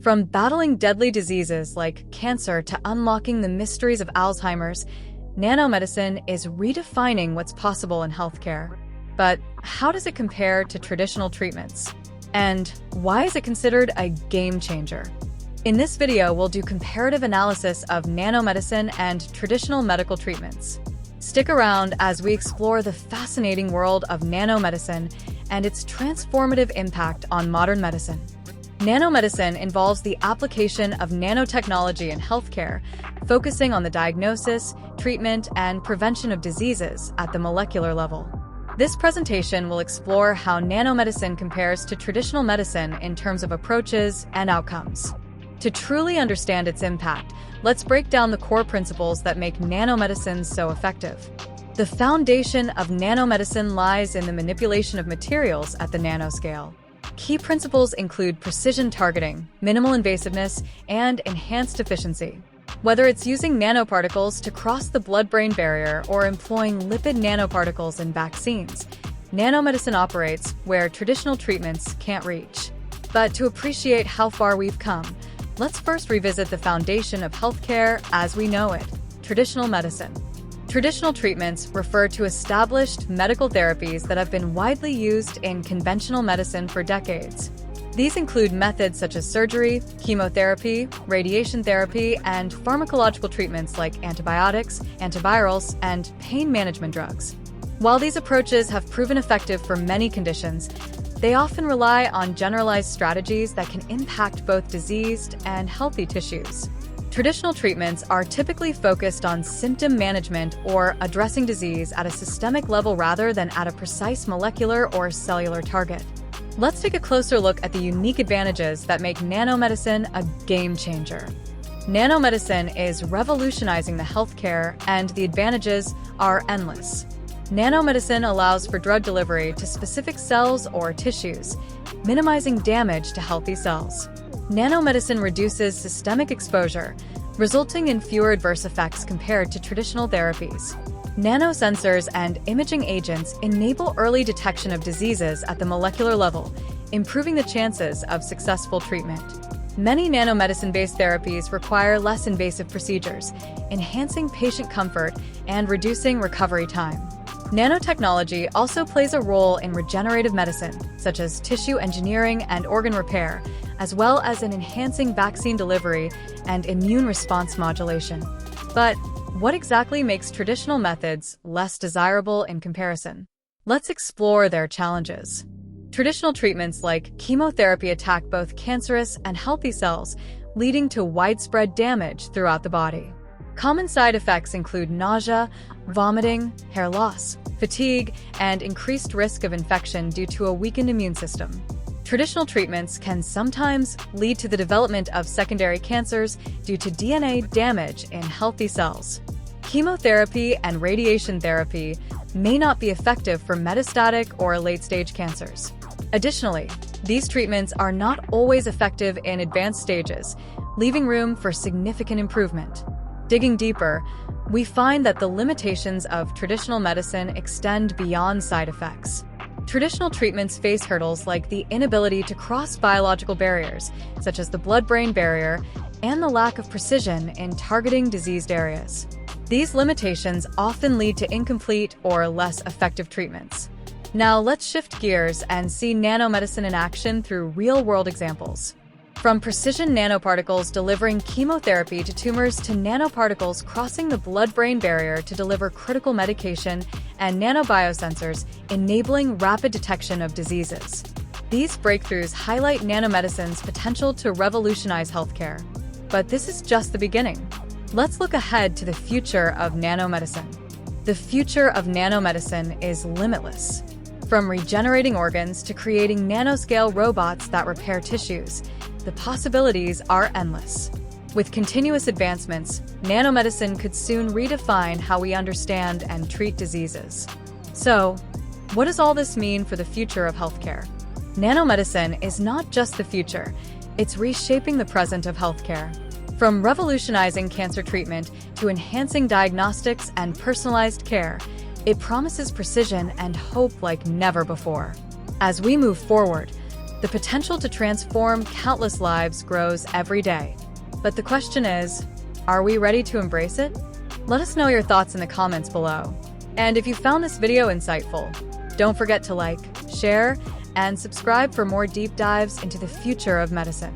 From battling deadly diseases like cancer to unlocking the mysteries of Alzheimer's, nanomedicine is redefining what's possible in healthcare. But how does it compare to traditional treatments? And why is it considered a game changer? In this video, we'll do comparative analysis of nanomedicine and traditional medical treatments. Stick around as we explore the fascinating world of nanomedicine and its transformative impact on modern medicine. Nanomedicine involves the application of nanotechnology in healthcare, focusing on the diagnosis, treatment, and prevention of diseases at the molecular level. This presentation will explore how nanomedicine compares to traditional medicine in terms of approaches and outcomes. To truly understand its impact, let's break down the core principles that make nanomedicine so effective. The foundation of nanomedicine lies in the manipulation of materials at the nanoscale. Key principles include precision targeting, minimal invasiveness, and enhanced efficiency. Whether it's using nanoparticles to cross the blood-brain barrier or employing lipid nanoparticles in vaccines, nanomedicine operates where traditional treatments can't reach. But to appreciate how far we've come, let's first revisit the foundation of healthcare as we know it: traditional medicine. Traditional treatments refer to established medical therapies that have been widely used in conventional medicine for decades. These include methods such as surgery, chemotherapy, radiation therapy, and pharmacological treatments like antibiotics, antivirals, and pain management drugs. While these approaches have proven effective for many conditions, they often rely on generalized strategies that can impact both diseased and healthy tissues. Traditional treatments are typically focused on symptom management or addressing disease at a systemic level rather than at a precise molecular or cellular target. Let's take a closer look at the unique advantages that make nanomedicine a game changer. Nanomedicine is revolutionizing the healthcare, and the advantages are endless. Nanomedicine allows for drug delivery to specific cells or tissues, minimizing damage to healthy cells. Nanomedicine reduces systemic exposure, resulting in fewer adverse effects compared to traditional therapies. Nanosensors and imaging agents enable early detection of diseases at the molecular level, improving the chances of successful treatment. Many nanomedicine-based therapies require less invasive procedures, enhancing patient comfort and reducing recovery time. Nanotechnology also plays a role in regenerative medicine, such as tissue engineering and organ repair, as well as in enhancing vaccine delivery and immune response modulation. But what exactly makes traditional methods less desirable in comparison? Let's explore their challenges. Traditional treatments like chemotherapy attack both cancerous and healthy cells, leading to widespread damage throughout the body. Common side effects include nausea, vomiting, hair loss, fatigue, and increased risk of infection due to a weakened immune system. Traditional treatments can sometimes lead to the development of secondary cancers due to DNA damage in healthy cells. Chemotherapy and radiation therapy may not be effective for metastatic or late-stage cancers. Additionally, these treatments are not always effective in advanced stages, leaving room for significant improvement. Digging deeper, we find that the limitations of traditional medicine extend beyond side effects. Traditional treatments face hurdles like the inability to cross biological barriers, such as the blood-brain barrier, and the lack of precision in targeting diseased areas. These limitations often lead to incomplete or less effective treatments. Now let's shift gears and see nanomedicine in action through real-world examples. From precision nanoparticles delivering chemotherapy to tumors to nanoparticles crossing the blood-brain barrier to deliver critical medication, and nanobiosensors enabling rapid detection of diseases. These breakthroughs highlight nanomedicine's potential to revolutionize healthcare. But this is just the beginning. Let's look ahead to the future of nanomedicine. The future of nanomedicine is limitless. From regenerating organs to creating nanoscale robots that repair tissues, the possibilities are endless. With continuous advancements, nanomedicine could soon redefine how we understand and treat diseases. So, what does all this mean for the future of healthcare? Nanomedicine is not just the future, it's reshaping the present of healthcare. From revolutionizing cancer treatment to enhancing diagnostics and personalized care, it promises precision and hope like never before. As we move forward, The potential to transform countless lives grows every day. But the question is, are we ready to embrace it? Let us know your thoughts in the comments below. And if you found this video insightful, don't forget to like, share, and subscribe for more deep dives into the future of medicine.